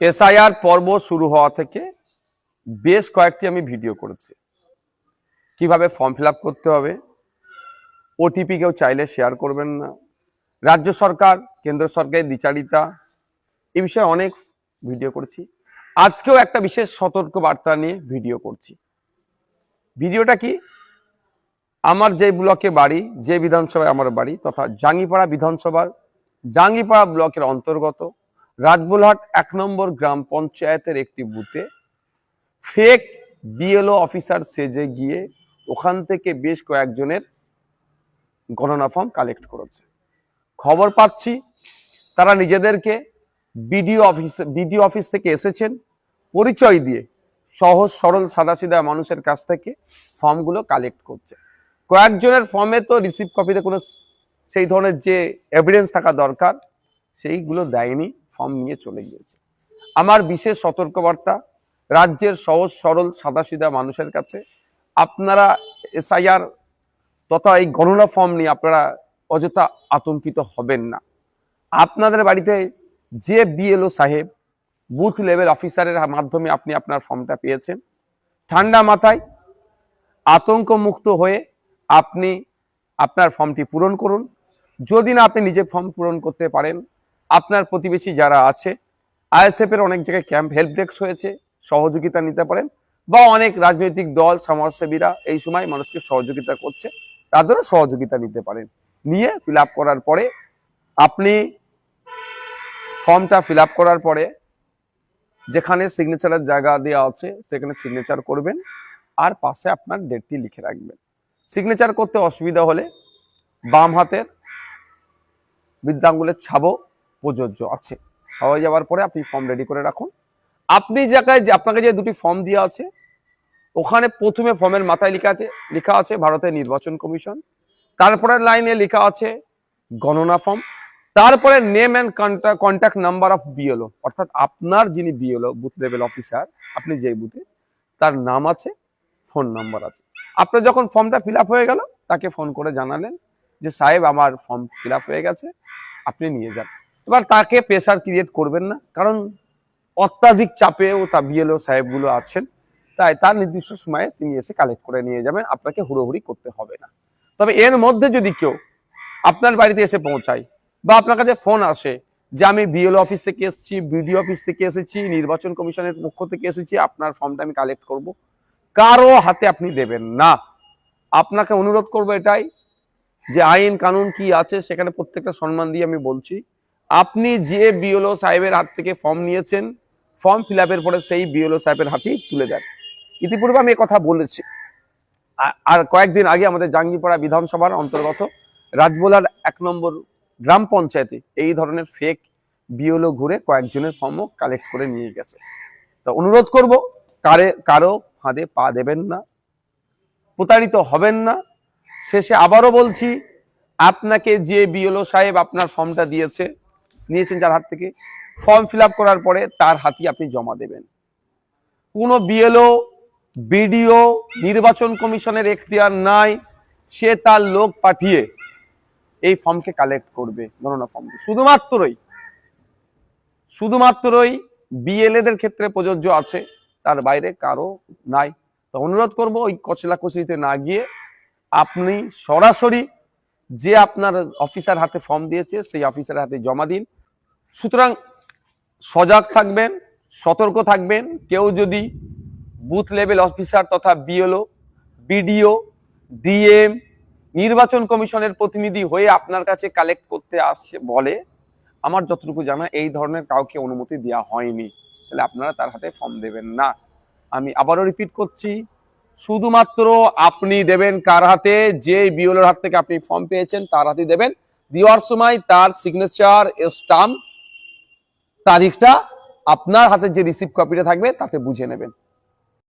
SIR পর্ব শুরু হওয়া থেকে বেশ কয়েকটি আমি ভিডিও করেছি, কিভাবে ফর্ম ফিল আপ করতে হবে, ওটিপি কেউ চাইলে শেয়ার করবেন না, রাজ্য সরকার কেন্দ্র সরকারের দ্বিচারিতা, এই বিষয়ে অনেক ভিডিও করেছি। আজকেও একটা বিশেষ সতর্ক বার্তা নিয়ে ভিডিও করছি। ভিডিওটা কি, আমার যে ব্লকে বাড়ি, যে বিধানসভায় আমার বাড়ি তথা জাঙ্গিপাড়া বিধানসভার জাঙ্গিপাড়া ব্লকের অন্তর্গত রাজবোলহাট 1 নম্বর গ্রাম পঞ্চায়েতের একটি বুথে ফেক বিএলও অফিসার সেজে গিয়ে ওখান থেকে বেশ কয়েকজনের গণনা ফর্ম কালেক্ট করেছে। খবর পাচ্ছি তারা নিজেদেরকে বিডিও অফিস থেকে এসেছেন পরিচয় দিয়ে সহজ সরল সাদাসিধা মানুষের কাছ থেকে ফর্মগুলো কালেক্ট করছে। কয়েকজনের ফর্মে তো রিসিভ কপিতে কোনো সেই ধরনের যে এভিডেন্স থাকা দরকার সেইগুলো দেয়নি, ফর্ম নিয়ে চলে গিয়েছে। আমার বিশেষ সতর্কবার্তা রাজ্যের সহজ সরল সাদাসিধা মানুষের কাছে, আপনারা এসআইআর তথা এই গণনা ফর্ম নিয়ে আপনারা অযথা আতঙ্কিত হবেন না। আপনাদের বাড়িতে যে বিএলও সাহেব বুথ লেভেল অফিসারের মাধ্যমে আপনি আপনার ফর্মটা পেয়েছেন, ঠান্ডা মাথায় আতঙ্ক মুক্ত হয়ে আপনি আপনার ফর্মটি পূরণ করুন। যদি না আপনি নিজে ফর্ম পূরণ করতে পারেন, আপনার প্রতিবেশী যারা আছে, আইএসএফ এর অনেক জায়গায় ক্যাম্প হেল্প ডেস্ক হয়েছে, সহযোগিতা নিতে পারেন, বা অনেক রাজনৈতিক দল সমাজসেবীরা এই সময় মানুষকে সহযোগিতা করছে, তাদেরও সহযোগিতা নিতে পারেন। নিয়ে ফিল আপ করার পরে আপনি ফর্মটা ফিল আপ করার পরে যেখানে সিগনেচারের জায়গা দেওয়া আছে সেখানে সিগনেচার করবেন, আর পাশে আপনার ডেটটি লিখে রাখবেন। সিগনেচার করতে অসুবিধা হলে বাম হাতের বৃদ্ধাঙ্গুলের ছাপও প্রযোজ্য আছে। হয়ে যাওয়ার পরে আপনি ফর্ম রেডি করে রাখুন। আপনি জায়গায় যে আপনাকে যে দুটি ফর্ম দেওয়া আছে ওখানে প্রথমে ফর্মের মাথায় লেখা আছে ভারতের নির্বাচন কমিশন, তারপরে লাইনে লেখা আছে গণনা ফর্ম, তারপরে name and contact number of BLO, অর্থাৎ আপনার যিনি বিএলও বুথ লেভেল অফিসার, আপনি যেই বুথে, তার নাম আছে, ফোন নাম্বার আছে। আপনার যখন ফর্মটা ফিল আপ হয়ে গেল তাকে ফোন করে জানালেন যে সাহেব আমার ফর্ম ফিল আপ হয়ে গেছে, আপনি নিয়ে যান। এবার তাকে প্রেসার ক্রিয়েট করবেন না, কারণ অত্যাধিক চাপেও তা বিএলও সাহেবগুলো আছেন, তাই তার নির্দিষ্ট সময়ে তিনি এসে কালেক্ট করে নিয়ে যাবেন, আপনাকে হুড়োহুড়ি করতে হবে না। তবে এর মধ্যে যদি কেউ আপনার বাড়িতে এসে পৌঁছায় বা আপনার কাছে ফোন আসে যে আমি বিএলও অফিস থেকে এসেছি, বিডিও অফিস থেকে এসেছি, নির্বাচন কমিশনের পক্ষ থেকে এসেছি, আপনার ফর্মটা আমি কালেক্ট করব, কারো হাতে আপনি দেবেন না। আপনাকে অনুরোধ করবো এটাই যে আইন কানুন কি আছে সেখানে প্রত্যেকটা সম্মান দিয়ে আমি বলছি, আপনি যে বিএলও সাহেবের হাত থেকে ফর্ম নিয়েছেন, ফর্ম ফিল আপের পরে সেই বিএলও সাহেবের হাতেই তুলে দেন। ইতিপূর্বে আমি কথা বলেছি। আর কয়েকদিন আগে আমাদের জাঙ্গিপাড়া বিধানসভার অন্তর্গত রাজবোলহাট 1 নম্বর গ্রাম পঞ্চায়েতে এই ধরনের ফেক বিএলও ঘুরে কয়েকজনের ফর্মও কালেক্ট করে নিয়ে গেছে। তো অনুরোধ করব কারো ফাঁদে পা দেবেন না, প্রতারিত হবেন না। শেষে আবারও বলছি, আপনাকে যে বিএলও সাহেব আপনার ফর্মটা নিয়েছেন যার হাত থেকে, ফর্ম ফিল আপ করার পরে তার হাতে আপনি জমা দেবেন। কোনো বিএলও বিডিও নির্বাচন কমিশনের এখতিয়ার নাই, সে তার লোক পাঠিয়ে এই ফর্মকে কালেক্ট করবে, গণনা ফর্ম। শুধুমাত্রই বিএলএদের ক্ষেত্রে প্রযোজ্য আছে, তার বাইরে কারো নাই। তো অনুরোধ করব ওই কচলাকচলিতে না গিয়ে আপনি সরাসরি যে আপনার অফিসার হাতে ফর্ম দিয়েছে সেই অফিসারের হাতে জমা দিন। সুতরাং সজাগ থাকবেন, সতর্ক থাকবেন। কেউ যদি বুথ লেভেল অফিসার তথা বিএলও, বিডিও, ডিএম, নির্বাচন কমিশনের প্রতিনিধি হয়ে আপনার কাছে কালেক্ট করতে আসছে বলে, আমার যতটুকু জানা এই ধরনের কাউকে অনুমতি দেওয়া হয়নি, তাহলে আপনারা তার হাতে ফর্ম দেবেন না। আমি আবারও রিপিট করছি, শুধুমাত্র আপনি দেবেন কার হাতে, যে বিএলওর হাত থেকে আপনি ফর্ম পেয়েছেন তার হাতে দেবেন। দেওয়ার সময় তার সিগনেচার, স্টাম্প, তারিখটা আপনার হাতে যে রিসিভ কপিটা থাকবে তাতে বুঝে নেবেন।